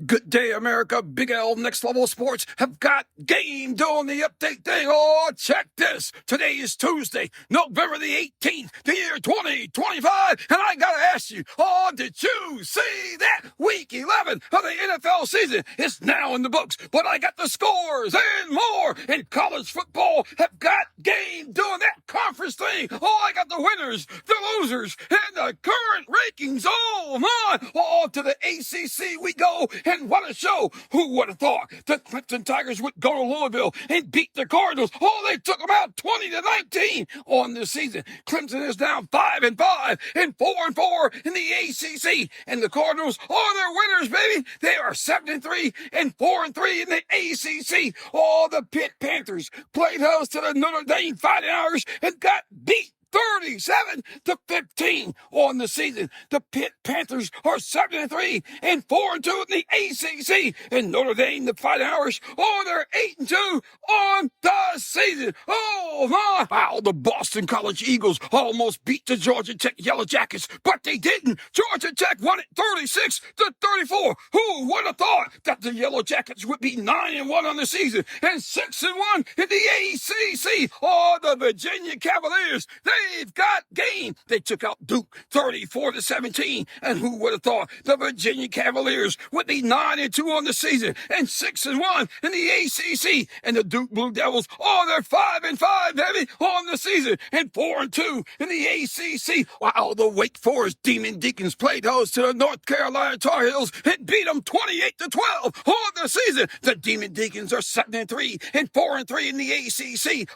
Good day, America. Big L Next Level Sports have got game doing the update thing. Oh, check this. Today is Tuesday, November the 18th, the year 2025. And I got to ask you, did you see that? Week 11 of the NFL season is now in the books. But I got the scores and more. And college football have got game doing that conference thing. Oh, I got the winners, the losers, and the current rankings. Oh, my. To the ACC we go. And what a show! Who would have thought the Clemson Tigers would go to Louisville and beat the Cardinals? They took them out 20-19 on the season. Clemson is now 5-5 and 4-4 in the ACC, and the Cardinals are their winners, baby. They are 7-3 and 4-3 in the ACC. The Pitt Panthers played host to the Notre Dame Fighting Irish and got beat 37-15 on the season. The Pitt Panthers are 7-3 and 4-2 in the ACC, and Notre Dame, the Fighting Irish, they're 8-2 on the season. Wow, the Boston College Eagles almost beat the Georgia Tech Yellow Jackets, but they didn't. Georgia Tech won it 36-34. Who would have thought that the Yellow Jackets would be 9-1 on the season and 6-1 in the ACC? The Virginia Cavaliers, they've got game. They took out Duke 34-17. And who would have thought the Virginia Cavaliers would be 9-2 on the season and 6-1 in the ACC? And the Duke Blue Devils, they're 5-5, baby, on the season and 4-2 in the ACC. Wow, the Wake Forest Demon Deacons played host to the North Carolina Tar Heels and beat them 28-12 on the season. The Demon Deacons are 7-3 and 4-3 in the ACC.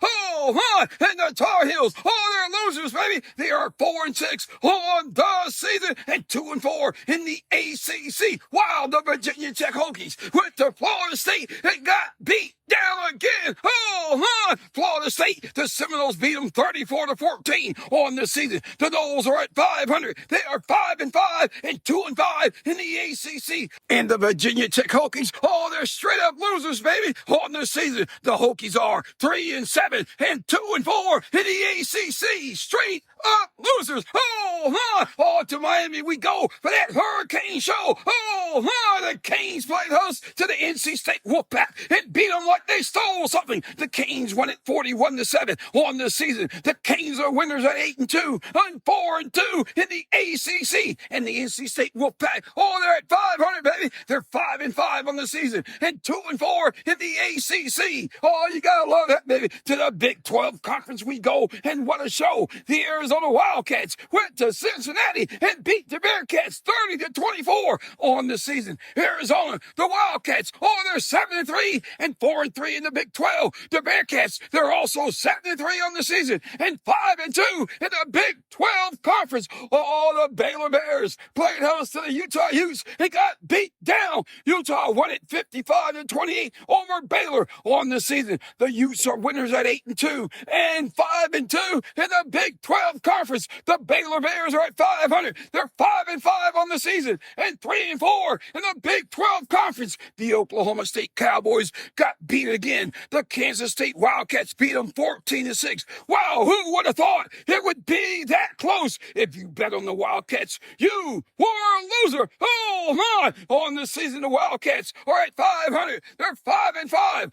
And the Tar Heels, they're losers, baby. They are 4-6 on the season and 2-4 in the ACC. Wow, the Virginia Tech Hokies went to Florida State and got beat down again. Florida State, the Seminoles beat them 34-14 on the season. The Noles are at 500. They are 5-5 and 2-5 in the ACC. And the Virginia Tech Hokies, they're straight up losers, baby, on the season. The Hokies are 3-7 and 2-4 in the ACC. Straight up losers. To Miami we go for that Hurricane show. The Canes played host to the NC State Wolfpack and beat them like they stole something. The Canes won it 41-7 on the season. The Canes are winners at 8-2 and 4-2 in the ACC. And the NC State Wolfpack, they're at 500, baby. They're 5-5 on the season and 2-4 in the ACC. You gotta love that, baby. To the Big 12 Conference we go, and what a show. The Arizona Wildcats went to Cincinnati and beat the Bearcats 30-24 on the season. Arizona, the Wildcats, they're 7-3 and 4-3 in the Big 12. The Bearcats, they're also 7-3 on the season and 5-2 in the Big 12 Conference. The Baylor Bears played host to the Utah Utes and got beat down. Utah won it 55-28 over Baylor on the season. The Utes are winners at 8-2 and 5-2 in the Big 12 Conference. The Baylor Bears are at 500. They're 5-5 on the season and 3-4 in the Big 12 Conference. The Oklahoma State Cowboys got beat again. The Kansas State Wildcats beat them 14-6. Wow, who would have thought it would be that close? If you bet on the Wildcats, you were a loser. On the season, the Wildcats are at 500. They're 5-5.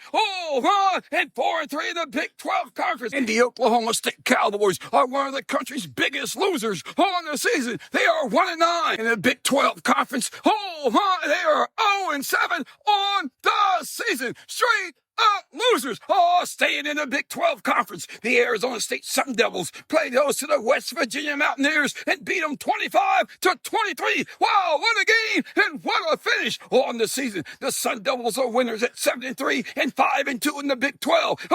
And 4-3 in the Big 12 Conference. And the Oklahoma State Cowboys are one of the country's biggest losers on the season. They are 1-9 in the Big 12 Conference. They are 0-7 on the season. Straight up losers. Staying in the Big 12 Conference. The Arizona State Sun Devils played host to the West Virginia Mountaineers and beat them 25-23. Wow, what a game and what a finish on the season. The Sun Devils are winners at 7-3 and 5-2 in the Big 12.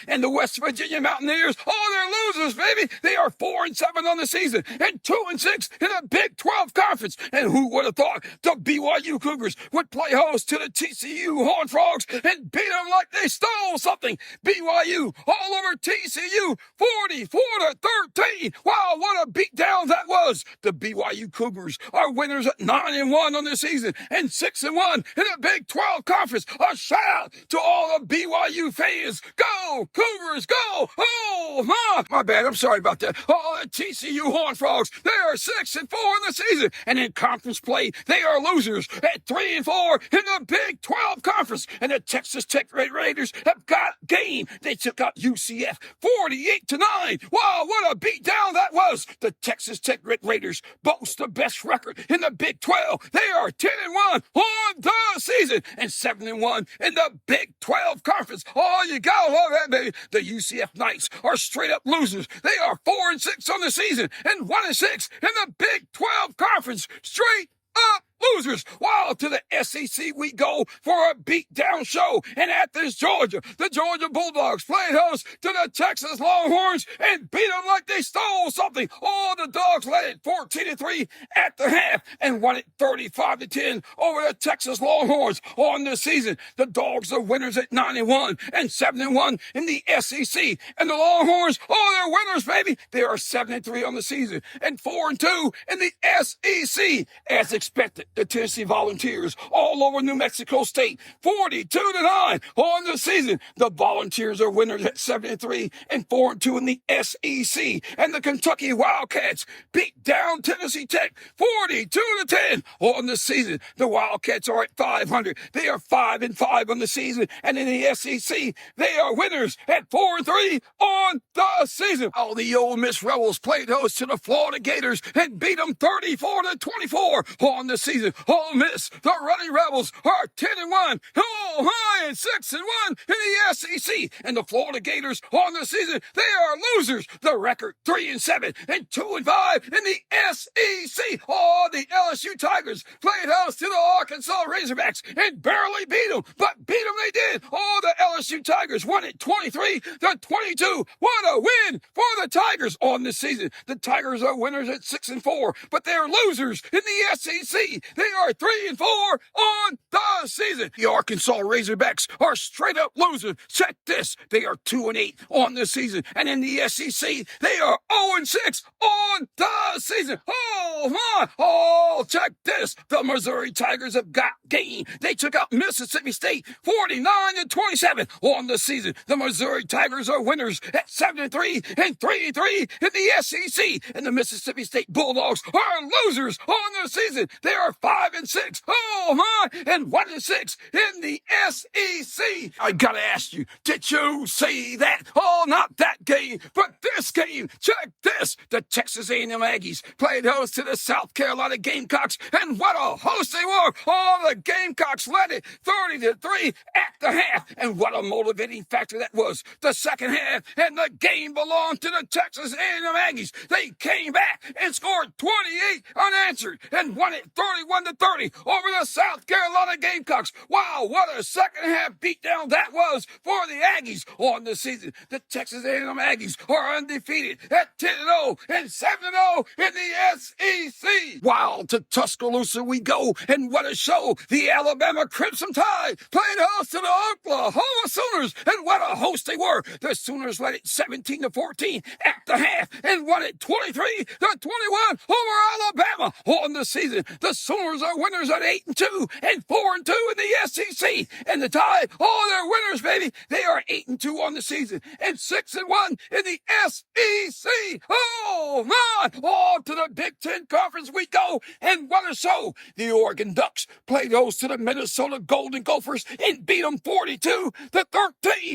And the West Virginia Mountaineers, they're losers, baby. They are 4-7 on the season and 2-6 in the Big 12 Conference. And who would have thought the BYU Cougars would play host to the TCU Horned Frogs and beat beat them like they stole something. BYU all over TCU, 44-13. Wow, what a beatdown that was. The BYU Cougars are winners at 9-1 on the season and 6-1 in the Big 12 Conference. A shout out to all the BYU fans. Go Cougars, go! Oh my bad. I'm sorry about that. All the TCU Horned Frogs, they are 6-4 in the season, and in conference play, they are losers at 3-4 in the Big 12 Conference. And the Texas Tech Raiders have got game. They took out UCF 48-9. Wow, what a beatdown that was. The Texas Tech Raiders boast the best record in the Big 12. They are 10-1 on the season and 7-1 in the Big 12 Conference. Oh, you gotta love that, baby. The UCF Knights are straight up losers. They are 4-6 on the season and 1-6 in the Big 12 Conference. Straight up losers. Wow, to the SEC we go for a beatdown show in Athens, Georgia. The Georgia Bulldogs played host to the Texas Longhorns and beat them like they stole something. Oh, the Dogs led it 14-3 at the half and won it 35-10 over the Texas Longhorns on the season. The Dogs are winners at 9-1 and 7-1 in the SEC. And the Longhorns, oh, they're winners, baby. They are 7-3 on the season and 4-2 in the SEC. As expected, the Tennessee Volunteers all over New Mexico State, 42-9 on the season. The Volunteers are winners at 7-3 and 4-2 in the SEC. And the Kentucky Wildcats beat down Tennessee Tech 42-10 on the season. The Wildcats are at 500. They are 5-5 on the season. And in the SEC, they are winners at 4-3 on the season. All the Ole Miss Rebels played host to the Florida Gators and beat them 34-24 on the season. Ole Miss, the Running Rebels, are 10-1, oh, high and 6-1 in the SEC. And the Florida Gators on the season, they are losers. The record 3-7 and 2-5 in the SEC. Oh, the LSU Tigers played host to the Arkansas Razorbacks and barely beat them, but beat them they did. Oh, the LSU Tigers won it 23-22. What a win for the Tigers on the season. The Tigers are winners at 6-4, but they're losers in the SEC. They are 3-4 on the season. The Arkansas Razorbacks are straight up losers. Check this. They are 2-8 on the season. And in the SEC, they are 0-6 on the season. Oh, my. Oh, check this. The Missouri Tigers have got game. They took out Mississippi State 49-27 on the season. The Missouri Tigers are winners at 7-3 and 3-3 in the SEC. And the Mississippi State Bulldogs are losers on the season. They are 5-6. Oh, my. And 1-6 in the SEC. I gotta ask you, did you see that? Oh, not that game, but this game. Check this. The Texas A&M Aggies played host to the South Carolina Gamecocks, and what a host they were. Oh, the Gamecocks led it 30-3 at the half, and what a motivating factor that was. The second half, and the game belonged to the Texas A&M Aggies. They came back and scored 28 unanswered and won it 31-30 over the South Carolina Gamecocks. Wow, what a second half beatdown that was for the Aggies on the season. The Texas A&M Aggies are undefeated at 10-0 and 7-0 in the SEC. Wow, to Tuscaloosa we go, and what a show. The Alabama Crimson Tide played host to the Oklahoma Sooners, and what a host they were. The Sooners led it 17-14 at the half and won it 23-21 over Alabama on the season. The Sooners are winners at 8-2 and 4-2 in the SEC. And the Tide, oh, they're winners, baby. They are 8-2 on the season and 6-1 in the SEC. Oh, my. Oh, to the Big Ten Conference we go. And what a show. The Oregon Ducks played host to the Minnesota Golden Gophers and beat them 42-13.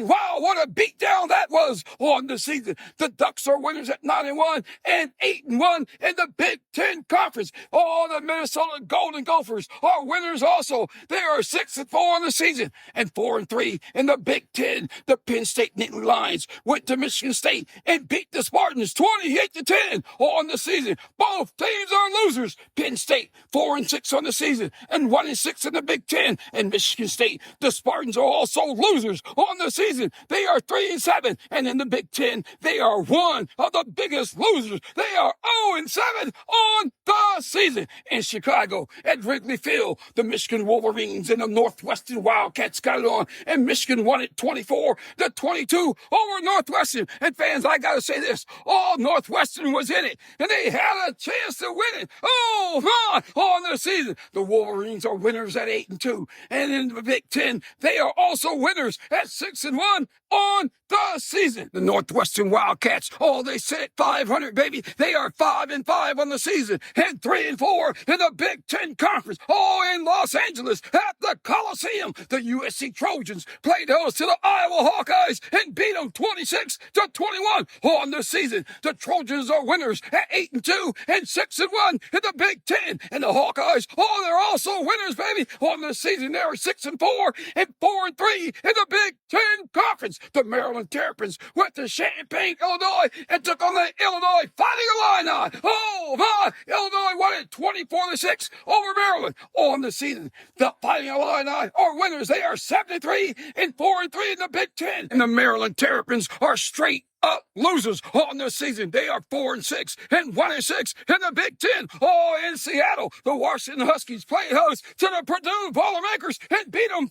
Wow, what a beatdown that was on the season. The Ducks are winners at 9-1 and 8-1 in the Big Ten Conference. Oh, the Minnesota Golden Gophers are winners also. They are 6-4 on the season and 4-3 in the Big Ten. The Penn State Nittany Lions went to Michigan State and beat the Spartans 28-10 on the season. Both teams are losers. Penn State 4-6 on the season and 1-6 in the Big Ten. And Michigan State, the Spartans are also losers on the season. They are 3-7, and in the Big Ten, they are one of the biggest losers. They are 0-7 on the season. In Chicago, Chicago at Wrigley Field. The Michigan Wolverines and the Northwestern Wildcats got it on, and Michigan won it 24-22 over Northwestern. And fans, I gotta say this, all Northwestern was in it, and they had a chance to win it. Oh my! On the season, the Wolverines are winners at 8-2, and in the Big Ten, they are also winners at 6-1 on the season. The Northwestern Wildcats, oh, they sit at 500, baby. They are 5-5 on the season and 3-4 in the Big Ten Conference. Oh, in Los Angeles at the Coliseum, the USC Trojans played host to the Iowa Hawkeyes and beat them 26-21 on the season. The Trojans are winners at 8-2 and 6-1 in the Big Ten, and the Hawkeyes, oh, they're also winners, baby, on the season. They are 6-4 and 4-3 in the Big Ten Conference. The Maryland Terrapins went to Champaign, Illinois, and took on the Illinois Fighting Illini. Oh my! Illinois won it 24-6 over Maryland on the season. The Fighting Illini are winners. They are 7-3 and 4-3 in the Big Ten, and the Maryland Terrapins are straight up losers on the season. They are 4-6 and 1-6 in the Big Ten. Oh, in Seattle, the Washington Huskies played host to the Purdue Boilermakers and beat them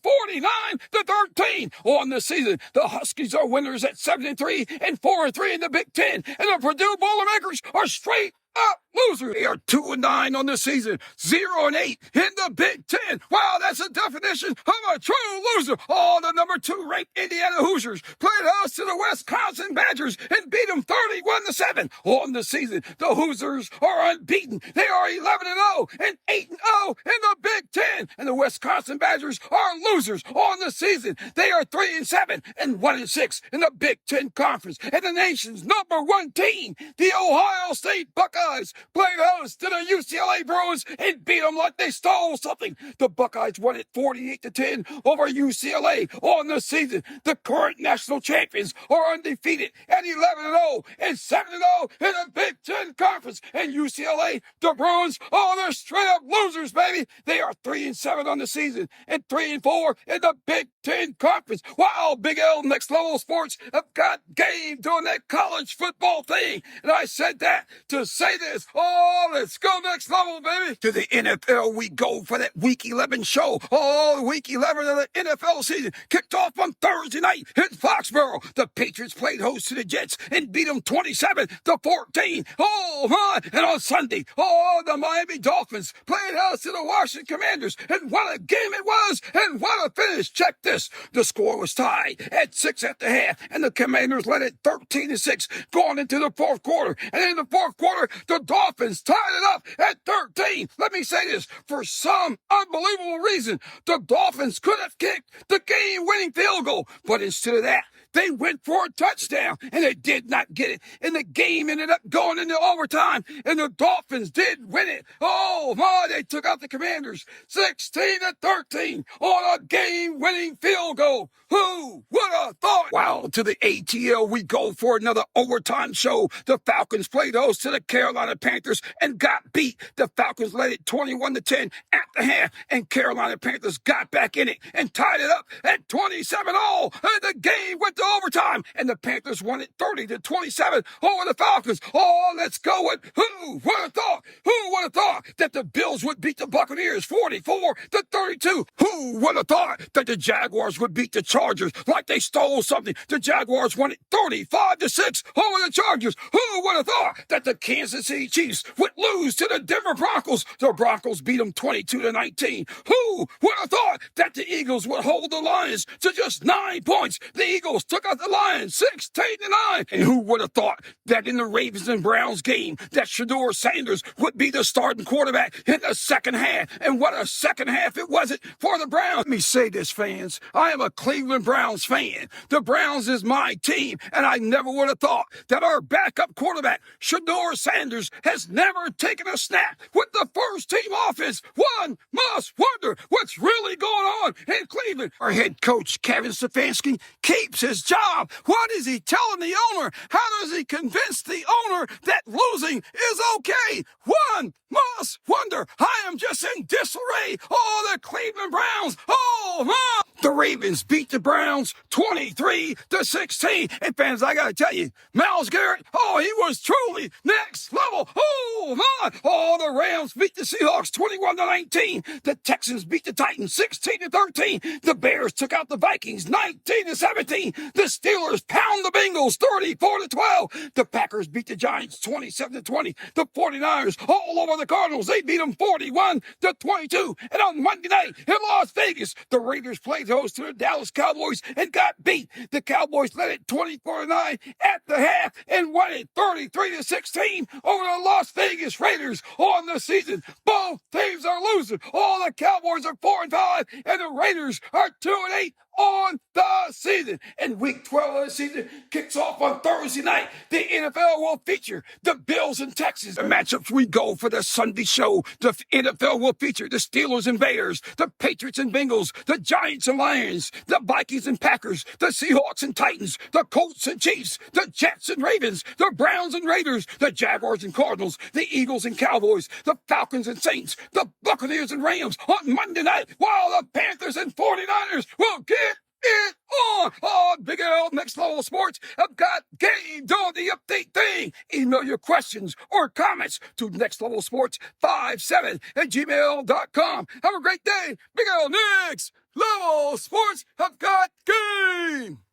49-13 on the season. The Huskies are winners at 7-3 and 4-3 in the Big Ten, and the Purdue Boilermakers are straight up losers. They are 2-9 on the season, 0-8 in the Big Ten. Wow, that's a definition of a true loser. Oh, the number 2 ranked Indiana Hoosiers played host to the Wisconsin Badgers and beat them 31-7 on the season. The Hoosiers are unbeaten. They are 11-0 and 8-0 in the Big Ten, and the Wisconsin Badgers are losers on the season. They are 3-7 and 1-6 in the Big Ten Conference, and the nation's number 1 team, the Ohio State Buckeyes, played host to the UCLA Bruins and beat them like they stole something. The Buckeyes won it 48-10 over UCLA on the season. The current national champions are undefeated at 11-0 and 7-0 in the Big Ten Conference. And UCLA, the Bruins, oh, they're straight up losers, baby. They are 3-7 on the season and 3-4 in the Big Ten Conference. Wow, Big L Next Level Sports have got game doing that college football thing. And I said that to say this. Oh, let's go next level, baby. To the NFL we go for that Week 11 show. Oh, Week 11 of the NFL season kicked off on Thursday night in Foxborough. The Patriots played host to the Jets and beat them 27-14. Oh, my. And on Sunday, oh, the Miami Dolphins played host to the Washington Commanders. And what a game it was, and what a finish. Check this. The score was tied at 6 at the half, and the Commanders led it 13-6 going into the fourth quarter. And in the fourth quarter, the Dolphins tied it up at 13. Let me say this. For some unbelievable reason, the Dolphins could have kicked the game-winning field goal, but instead of that, they went for a touchdown, and they did not get it. And the game ended up going into overtime, and the Dolphins did win it. Oh, my, they took out the Commanders 16-13 on a game-winning field goal. Who would have thought? Wow, to the ATL we go for another overtime show. The Falcons played host to the Carolina Panthers and got beat. The Falcons led it 21-10 at the half, and Carolina Panthers got back in it and tied it up at 27-all. And the game went to overtime, and the Panthers won it 30-27 over the Falcons. Oh, let's go with who would have thought? Who would have thought that the Bills would beat the Buccaneers 44-32? Who would have thought that the Jaguars would beat the Chargers like they stole something? The Jaguars won it 35-6 over the Chargers. Who would have thought that the Kansas City Chiefs would lose to the Denver Broncos? The Broncos beat them 22-19. Who would have thought that the Eagles would hold the Lions to just 9 points? The Eagles took out the Lions 16-9. And who would have thought that in the Ravens and Browns game that Shedeur Sanders would be the starting quarterback in the second half? And what a second half it wasn't for the Browns. Let me say this, fans. I am a Cleveland Browns fan. The Browns is my team, and I never would have thought that our backup quarterback, Shedeur Sanders, has never taken a snap with the first team offense. One must wonder what's really going on in Cleveland. Our head coach, Kevin Stefanski, keeps his job. What is he telling the owner? How does he convince the owner that losing is okay? One must wonder. I am just in disarray. Oh, the Cleveland Browns. Oh, my. The Ravens beat the Browns 23-16. And fans, I gotta tell you, Myles Garrett, oh, he was truly next level. Oh my! Oh, the Rams beat the Seahawks 21-19. The Texans beat the Titans 16-13. The Bears took out the Vikings 19-17. The Steelers pound the Bengals 34-12. The Packers beat the Giants 27-20. The 49ers all over the Cardinals. They beat them 41-22. And on Monday night in Las Vegas, the Raiders played host to the Dallas Cowboys and got beat. The Cowboys led it 24-9 at the half and won it 33-16 over the Las Vegas Raiders on the season. Both teams are losing. All the Cowboys are 4-5 and the Raiders are 2-8 on the season. And week 12 of the season kicks off on Thursday night. The NFL will feature the Bills and Texans. The matchups we go for the Sunday show. The NFL will feature the Steelers and Bears, the Patriots and Bengals, the Giants and Lions, the Vikings and Packers, the Seahawks and Titans, the Colts and Chiefs, the Jets and Ravens, the Browns and Raiders, the Jaguars and Cardinals, the Eagles and Cowboys, the Falcons and Saints, the Buccaneers and Rams on Monday night, while the Panthers and 49ers will get it on Big L Next Level Sports. I've got game on the update thing. Email your questions or comments to nextlevelsports57@gmail.com. Have a great day. Big L Next Level Sports. I've got game.